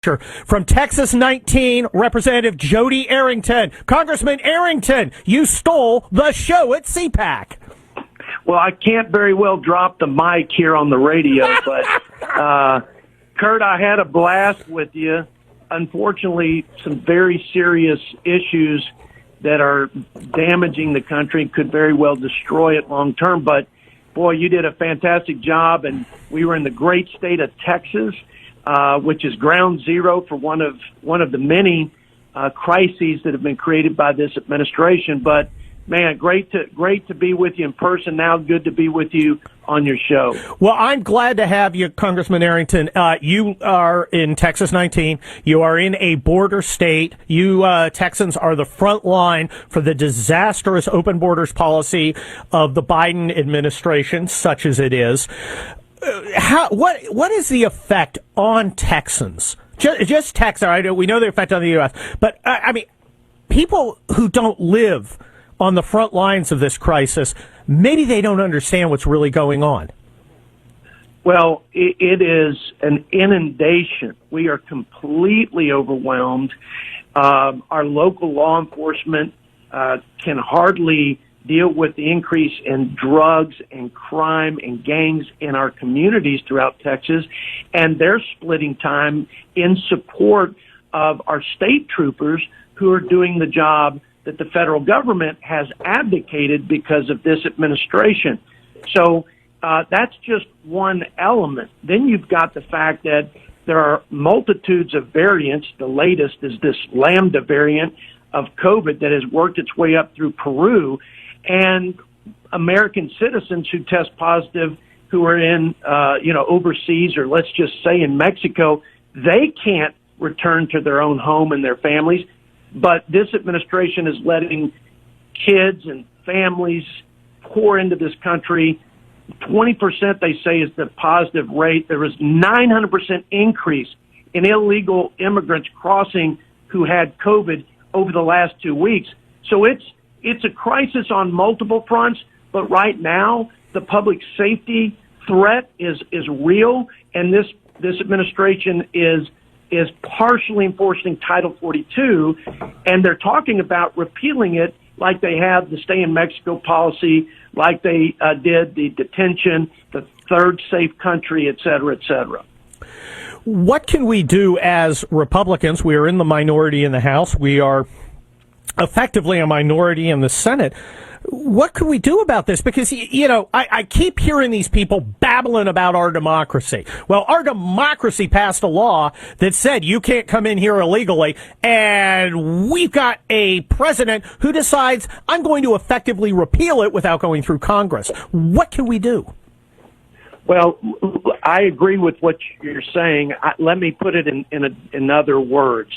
From Texas 19, Representative Jodey Arrington. Congressman Arrington, you stole the show at CPAC. Well, I can't very well drop the mic here on the radio, but Kurt, I had a blast with you. Unfortunately, some very serious issues that are damaging the country could very well destroy it long term. But, boy, you did a fantastic job, and we were in the great state of Texas, which is ground zero for one of the many crises that have been created by this administration. But man, great to be with you in person. Now, good to be with you on your show. Well, I'm glad to have you, Congressman Arrington. You are in Texas 19. You are in a border state. You Texans are the front line for the disastrous open borders policy of the Biden administration, such as it is. What is the effect on Texans? Just Texans. We know the effect on the U.S., but I mean, people who don't live on the front lines of this crisis, maybe they don't understand what's really going on. Well, it is an inundation. We are completely overwhelmed. Our local law enforcement can hardly deal with the increase in drugs and crime and gangs in our communities throughout Texas, and they're splitting time in support of our state troopers who are doing the job that the federal government has abdicated because of this administration. So that's just one element. Then you've got the fact that there are multitudes of variants. The latest is this Lambda variant of COVID that has worked its way up through Peru, and American citizens who test positive who are in, overseas, or let's just say in Mexico, they can't return to their own home and their families. But this administration is letting kids and families pour into this country. 20%, they say, is the positive rate. There was 900% increase in illegal immigrants crossing who had COVID over the last 2 weeks. So it's a crisis on multiple fronts, but right now the public safety threat is real, and this administration is partially enforcing Title 42, and they're talking about repealing it like they have the stay in Mexico policy, like they did the detention, the third safe country, et cetera, et cetera. What can we do as Republicans? We are in the minority in the House. We are effectively a minority in the Senate. What can we do about this? Because, I keep hearing these people babbling about our democracy. Well, our democracy passed a law that said you can't come in here illegally, and we've got a president who decides I'm going to effectively repeal it without going through Congress. What can we do? Well, I agree with what you're saying. Let me put it in other words.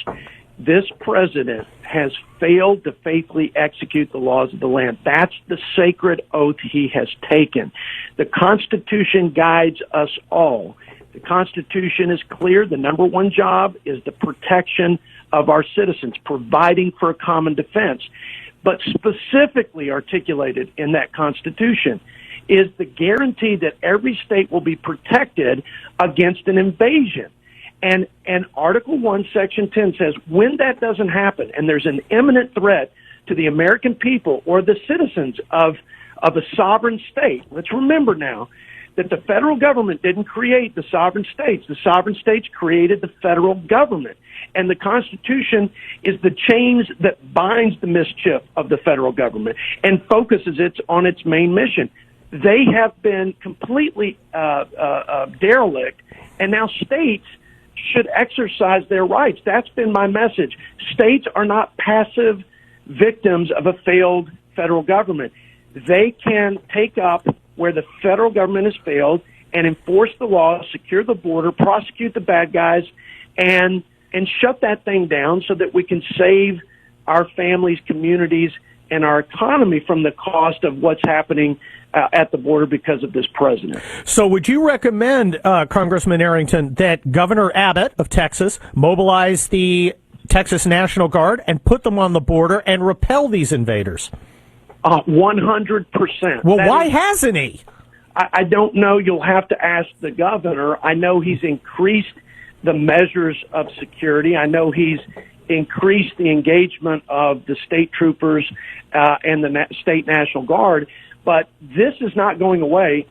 This president has failed to faithfully execute the laws of the land. That's the sacred oath he has taken. The Constitution guides us all. The Constitution is clear. The number one job is the protection of our citizens, providing for a common defense. But specifically articulated in that Constitution is the guarantee that every state will be protected against an invasion. And Article 1, Section 10 says when that doesn't happen and there's an imminent threat to the American people or the citizens of a sovereign state, let's remember now that the federal government didn't create the sovereign states. The sovereign states created the federal government. And the Constitution is the chains that binds the mischief of the federal government and focuses it on its main mission. They have been completely derelict, and now states should exercise their rights. That's been my message. States are not passive victims of a failed federal government. They can take up where the federal government has failed and enforce the law, secure the border, prosecute the bad guys, and shut that thing down so that we can save our families, communities, and our economy from the cost of what's happening at the border because of this president. So would you recommend, Congressman Arrington, that Governor Abbott of Texas mobilize the Texas National Guard and put them on the border and repel these invaders? 100%. Well, why hasn't he? I don't know. You'll have to ask the governor. I know he's increased the measures of security. I know he's increased the engagement of the state troopers and the state National Guard, but this is not going away.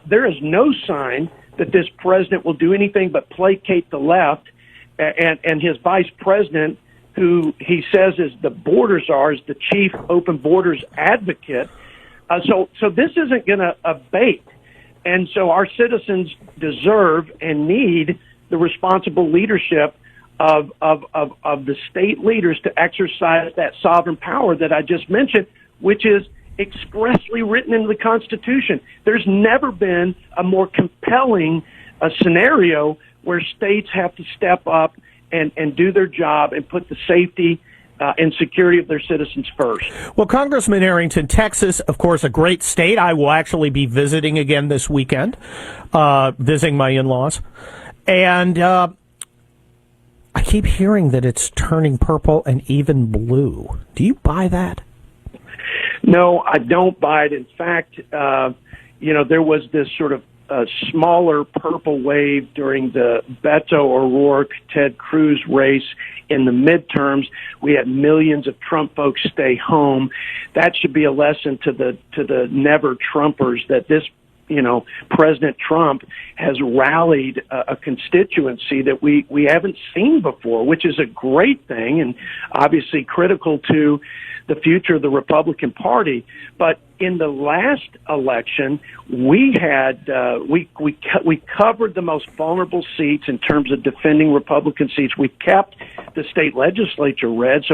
There is no sign that this president will do anything but placate the left, and his vice president, who he says is the border czar, is the chief open borders advocate. So this isn't going to abate. And so our citizens deserve and need the responsible leadership of the state leaders to exercise that sovereign power that I just mentioned, which is expressly written into the Constitution. There's never been a more compelling scenario where states have to step up and do their job and put the safety and security of their citizens first. Well, Congressman Arrington, Texas, of course, a great state. I will actually be visiting again this weekend, visiting my in-laws. And I keep hearing that it's turning purple and even blue. Do you buy that? No, I don't buy it. In fact, there was this sort of smaller purple wave during the Beto O'Rourke, Ted Cruz race in the midterms. We had millions of Trump folks stay home. That should be a lesson to the never Trumpers that this, President Trump has rallied a constituency that we haven't seen before, which is a great thing and obviously critical to the future of the Republican Party. But in the last election, we had we covered the most vulnerable seats in terms of defending Republican seats. We kept the state legislature red, so